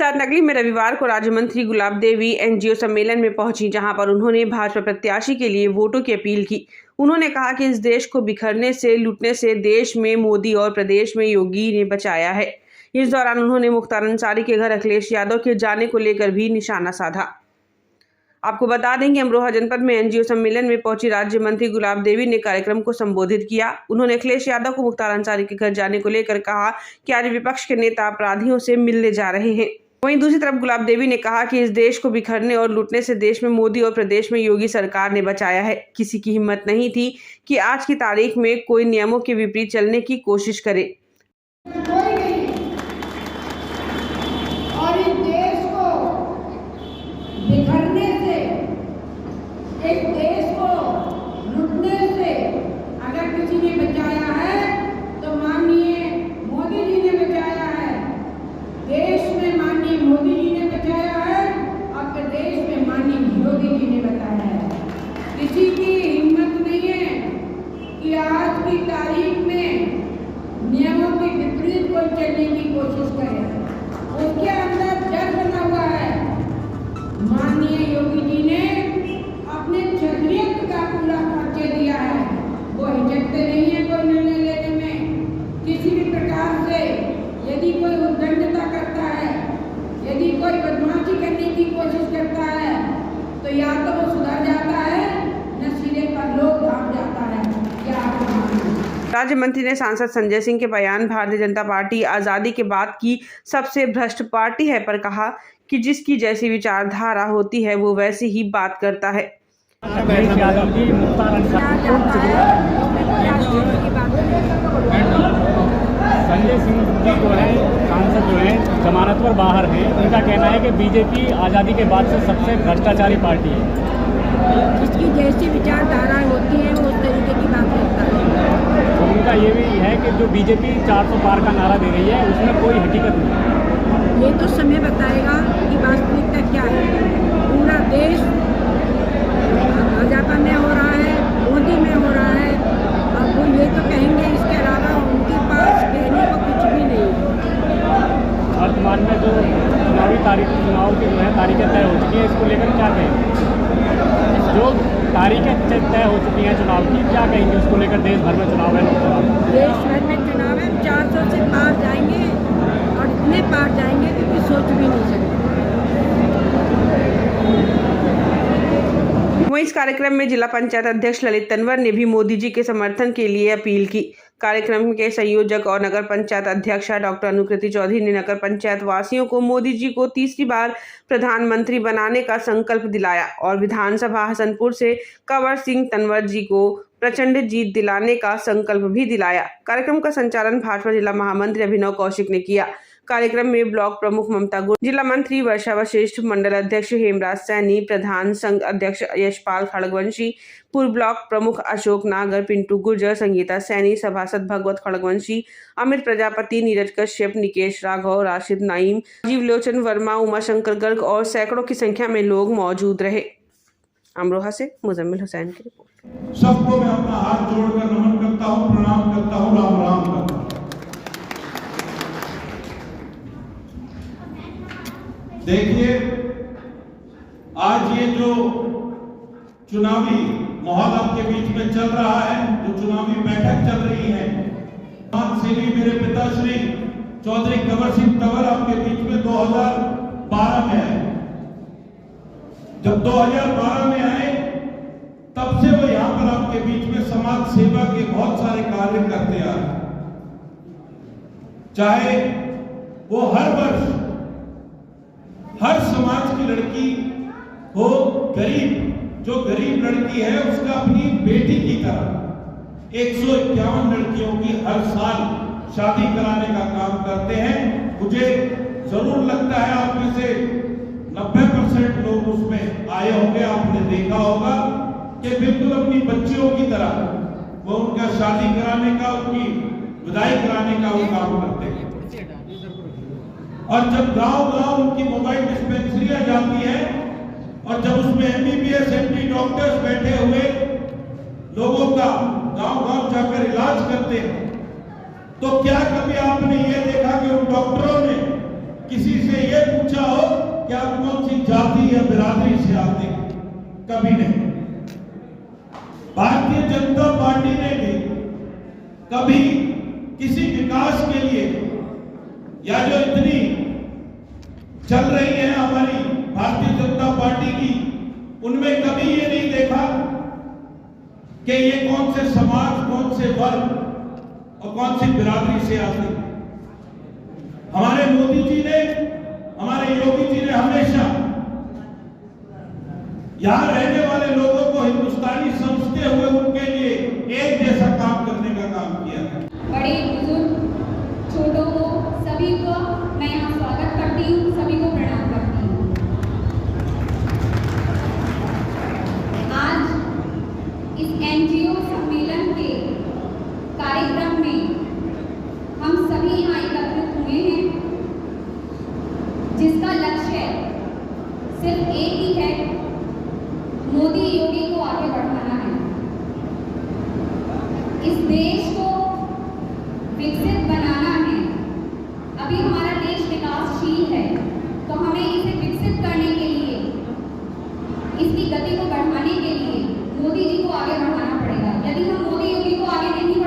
सातनगली में रविवार को राज्य मंत्री गुलाब देवी एनजीओ सम्मेलन में पहुंची, जहां पर उन्होंने भाजपा प्रत्याशी के लिए वोटों की अपील की। उन्होंने कहा कि इस देश को बिखरने से, लूटने से देश में मोदी और प्रदेश में योगी ने बचाया है। इस दौरान उन्होंने मुख्तार अंसारी के घर अखिलेश यादव के जाने को लेकर भी निशाना साधा। आपको बता दें कि अमरोहा जनपद में एनजीओ सम्मेलन में पहुंची राज्य मंत्री गुलाब देवी ने कार्यक्रम को संबोधित किया। उन्होंने अखिलेश यादव को मुख्तार अंसारी के घर जाने को लेकर कहा कि आज विपक्ष के नेता अपराधियों से मिलने जा रहे हैं। वहीं दूसरी तरफ गुलाब देवी ने कहा कि इस देश को बिखरने और लूटने से देश में मोदी और प्रदेश में योगी सरकार ने बचाया है। किसी की हिम्मत नहीं थी कि आज की तारीख में कोई नियमों के विपरीत चलने की कोशिश करे। और इस देश को बिखरने से, इस देश को लूटने से अगर किसी ने बचाया है तो माननीय मोदी जी ने बचाया है। देश में माननीय मोदी जी ने बचाया है और प्रदेश में माननीय योगी जी ने बचाया है। किसी की हिम्मत नहीं है कि आज की तारीख में नियमों के विपरीत कोई चलने की कोशिश करे। उसके अंदर डर बना हुआ है। माननीय योगी जी ने अपने क्षत्रियत्व का पूरा परिचय दिया है। वो हिचकते नहीं है कोई निर्णय लेने में। किसी भी प्रकार से यदि कोई उद्दंडता करता है, यदि कोई बदमाशी करने की कोशिश करता है, तो या तो वो सुधर जाता है, न सिरे पर लोग भाग जाता है। राज्य मंत्री ने सांसद संजय सिंह के बयान भारतीय जनता पार्टी आजादी के बाद की सबसे भ्रष्ट पार्टी है पर कहा कि जिसकी जैसी विचारधारा होती है वो वैसी ही बात करता है। संजय सिंह जी जो है सांसद जो है जमानत पर बाहर हैं, उनका कहना है कि बीजेपी आज़ादी के बाद से सबसे भ्रष्टाचारी पार्टी है। जिसकी जैसी विचारधारा होती है वो उस तरीके की बात करता है। तो उनका ये भी है कि जो बीजेपी 400 पार का नारा दे रही है उसमें कोई हकीकत नहीं। ये तो समय बताएगा कि वास्तविकता क्या है। पूरा देश भाजपा में हो रहा है, मोदी में हो रहा है, और वो ये तो कहेंगे, इसके अलावा उनके पास कहने को कुछ भी नहीं है। वर्तमान में जो चुनाव की जो है तारीखें तय हो चुकी है, इसको लेकर क्या कहेंगे? जो तारीखें तय हो चुकी हैं चुनाव की, क्या कहेंगे उसको लेकर? देश भर में चुनाव है, देश भर में चुनाव है, 400 से पार जाएंगे और इतने पार जाएंगे कि कोई सोच भी नहीं सकते। वहीं इस कार्यक्रम में जिला पंचायत अध्यक्ष ललित तंवर ने भी मोदी जी के समर्थन के लिए अपील की। कार्यक्रम के संयोजक और नगर पंचायत अध्यक्षा डॉक्टर अनुकृति चौधरी ने नगर पंचायत वासियों को मोदी जी को तीसरी बार प्रधानमंत्री बनाने का संकल्प दिलाया और विधानसभा हसनपुर से कंवर सिंह तंवर जी को प्रचंड जीत दिलाने का संकल्प भी दिलाया। कार्यक्रम का संचालन भाजपा जिला महामंत्री अभिनव कौशिक ने किया। कार्यक्रम में ब्लॉक प्रमुख ममता गुर, जिला मंत्री वर्षा वशिष्ठ, मंडल अध्यक्ष हेमराज सैनी, प्रधान संघ अध्यक्ष यशपाल खड़गवंशी, पूर्व ब्लॉक प्रमुख अशोक नागर, पिंटू गुर्जर, संगीता सैनी, सभासद भगवत खड़गवंशी, अमित प्रजापति, नीरज कश्यप, निकेश राघव, राशिद नाइम, जीवलोचन वर्मा, उमाशंकर गर्ग और सैकड़ों की संख्या में लोग मौजूद रहे। अमरोहा से मुजम्मिल हुसैन की रिपोर्ट। सबको मैं अपना हाथ जोड़कर नमन करता हूँ, प्रणाम करता हूँ, राम राम करता हूँ। देखिए, आज ये जो चुनावी माहौल आपके बीच में चल रहा है, जो चुनावी बैठक चल रही है, मेरे पिताश्री चौधरी कंवर सिंह तंवर आपके बीच में 2012 में आए। जब 2012 में आए तब से वो यहां पर आपके बीच में समाज सेवा के बहुत सारे कार्य करते आ रहे। चाहे वो हर वर्ष हर समाज की लड़की हो, गरीब, जो गरीब लड़की है उसका अपनी बेटी की तरह 151 लड़कियों की हर साल शादी कराने का काम करते हैं। मुझे जरूर लगता है आप में से 90% लोग उसमें आए होंगे, आपने देखा होगा कि बिल्कुल अपनी बच्चियों की तरह वो उनका शादी कराने का, उनकी विदाई कराने का वो काम करते हैं। और जब गांव-गांव उनकी मोबाइल डिस्पेंसरियां जाती है और जब उसमें MBBS MD डॉक्टर्स बैठे हुए लोगों का गांव-गांव जाकर इलाज करते हैं, तो क्या कभी आपने ये देखा कि उन डॉक्टरों ने किसी से ये पूछा कि आप कौन सी जाति या बिरादरी से आते हैं, कभी नहीं। भारतीय जनता पार्टी ने भी कभी किसी विकास के लिए या जो इतनी चल रही है हमारी भारतीय जनता पार्टी की, उनमें कभी ये नहीं देखा कि ये कौन से समाज, कौन से वर्ग और कौन सी बिरादरी से आते हैं। हमारे मोदी जी ने, हमारे योगी जी ने हमेशा यहां रहने वाले लोगों को हिंदुस्तानी समझते हुए उनके लिए एक जैसा काम करने का काम किया है। बड़े बुजुर्ग, छोटों को, सभी को मैं यहाँ स्वागत करती हूँ, सभी को प्रणाम करती हूँ। आज इस एनजीओ सम्मेलन के कार्यक्रम में हम सभी यहाँ एकत्रित हुए हैं, जिसका लक्ष्य सिर्फ एक ही है, मोदी योगी को आगे बढ़ाना है। इस देश को विकसित बनाना है। अभी हमारा देश विकासशील है, तो हमें इसे विकसित करने के लिए, इसकी गति को बढ़ाने के लिए मोदी जी को आगे बढ़ाना पड़ेगा। यदि हम मोदी योगी को आगे नहीं